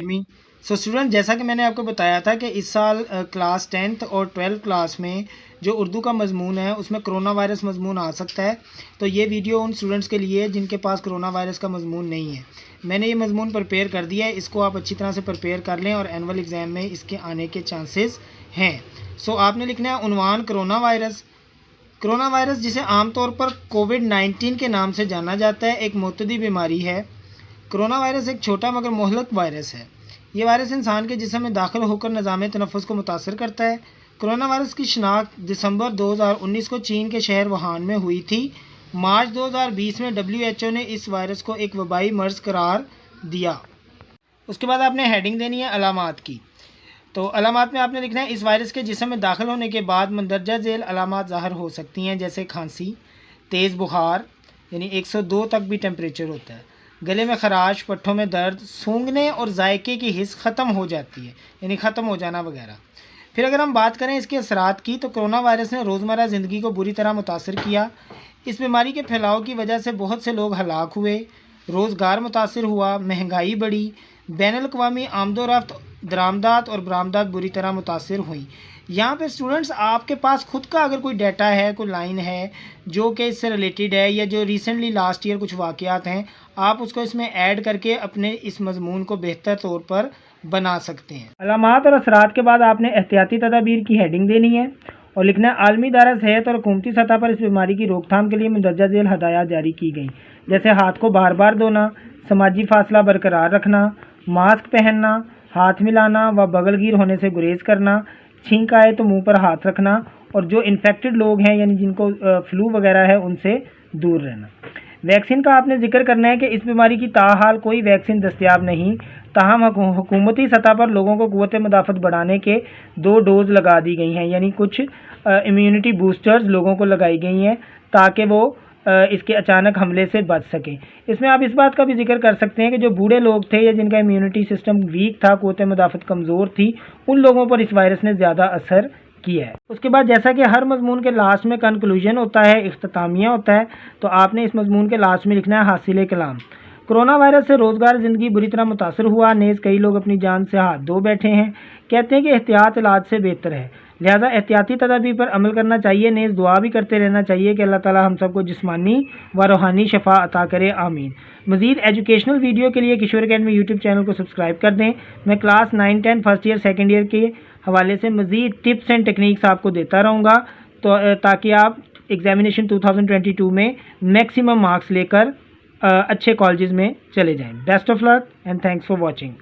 So student, जैसा कि मैंने आपको बताया था कि इस साल क्लास 10th और 12th क्लास में जो उर्दू का मजमून है उसमें कोरोना वायरस मजमून आ सकता है। तो ये वीडियो उन स्टूडेंट्स के लिए है जिनके पास कोरोना वायरस का मजमून नहीं है। मैंने ये मजमून प्रिपेयर कर दिया है, इसको आप अच्छी तरह से प्रिपेयर कर लें और एनुअल एग्ज़ाम में इसके आने के चांसेस हैं। सो आपने लिखना है उन्वान कोरोना वायरस। कोरोना वायरस, जिसे आमतौर पर कोविड-19 के नाम से जाना जाता है, एक मुतअद्दी बीमारी है। कोरोना वायरस एक छोटा मगर मुहलक वायरस है। ये वायरस इंसान के जिस्म में दाखिल होकर निज़ाम तनफ़ुस को मुतासर करता है। कोरोना वायरस की शनाख्त दिसंबर 2019 को चीन के शहर वुहान में हुई थी। मार्च 2020 में WHO ने इस वायरस को एक वबाई मर्ज करार दिया। उसके बाद आपने हेडिंग देनी है अलामात की। तो अलामात में आपने लिखना है इस वायरस के जिस्म में दाखिल होने के बाद मंदरजा झेल अलामात ज़ाहिर हो सकती हैं, जैसे खांसी, तेज़ बुखार यानी 102 तक भी टेम्परेचर होता है, गले में खराश, पट्ठों में दर्द, सूंघने और जायके की हिस्स ख़त्म हो जाती है यानी ख़त्म हो जाना वगैरह। फिर अगर हम बात करें इसके असरात की, तो कोरोना वायरस ने रोज़मर्रा ज़िंदगी को बुरी तरह मुतासर किया। इस बीमारी के फैलाव की वजह से बहुत से लोग हलाक हुए, रोज़गार मुतासर हुआ, महंगाई बढ़ी, बैनुल-अक़वामी आमदोरफ़्त, दरामदात और बरामदात बुरी तरह मुतासर हुई। यहाँ पे स्टूडेंट्स, आपके पास खुद का अगर कोई डाटा है, कोई लाइन है जो कि इससे रिलेटेड है, या जो रिसेंटली लास्ट ईयर कुछ वाक़यात हैं, आप उसको इसमें ऐड करके अपने इस मज़मून को बेहतर तौर पर बना सकते हैं। अलामात और असरात के बाद आपने एहतियाती तदाबीर की हेडिंग देनी है और लिखना है आलमी इदारा सेहत और हुकूमती सतह पर इस बीमारी की रोकथाम के लिए मंदरजा झेल हदायत जारी की गई, जैसे हाथ को बार बार धोना, समाजी फासला बरकरार रखना, मास्क पहनना, हाथ मिलाना व बगलगीर होने से गुरेज करना, छींक आए तो मुंह पर हाथ रखना, और जो इन्फेक्टेड लोग हैं यानी जिनको फ्लू वगैरह है उनसे दूर रहना। वैक्सीन का आपने जिक्र करना है कि इस बीमारी की ताहाल कोई वैक्सीन दस्तयाब नहीं, ताहम हुकूमती सतह पर लोगों को क़ुव्वत मुदाफ़त बढ़ाने के 2 डोज़ लगा दी गई हैं, यानी कुछ इम्यूनिटी बूस्टर्स लोगों को लगाई गई हैं ताकि वो इसके अचानक हमले से बच सकें। इसमें आप इस बात का भी जिक्र कर सकते हैं कि जो बूढ़े लोग थे या जिनका इम्यूनिटी सिस्टम वीक था, क़ुव्वत मुदाफ़त कमज़ोर थी, उन लोगों पर इस वायरस ने ज़्यादा असर किया है। उसके बाद जैसा कि हर मज़मून के लास्ट में कंक्लूजन होता है, इख्तितामिया होता है, तो आपने इस मज़मून के लास्ट में लिखना है हासिल कलाम। कोरोना वायरस से रोज़गार ज़िंदगी बुरी तरह मुतासर हुआ, नेज़ कई लोग अपनी जान से हाथ धो बैठे हैं। कहते हैं कि एहतियात इलाज से बेहतर है, लिहाजा एहतियाती तदाबीर पर अमल करना चाहिए। नेज़ दुआ भी करते रहना चाहिए कि अल्लाह ताला हम सबको जिस्मानी व रूहानी शफा अता करे, आमीन। मज़ीद एजुकेशनल वीडियो के लिए किशोर अकेडमी यूट्यूब चैनल को सब्सक्राइब कर दें। मैं class 9, 10, first year, second year के हवाले से मज़ीद टिप्स एंड टेक्निक्स आपको देता रहूँगा, तो ताकि आप एग्जामिनेशन 2022 में मैक्सिमम मार्क्स लेकर अच्छे कॉलेजेस में चले जाएं। Best of luck and thanks for watching.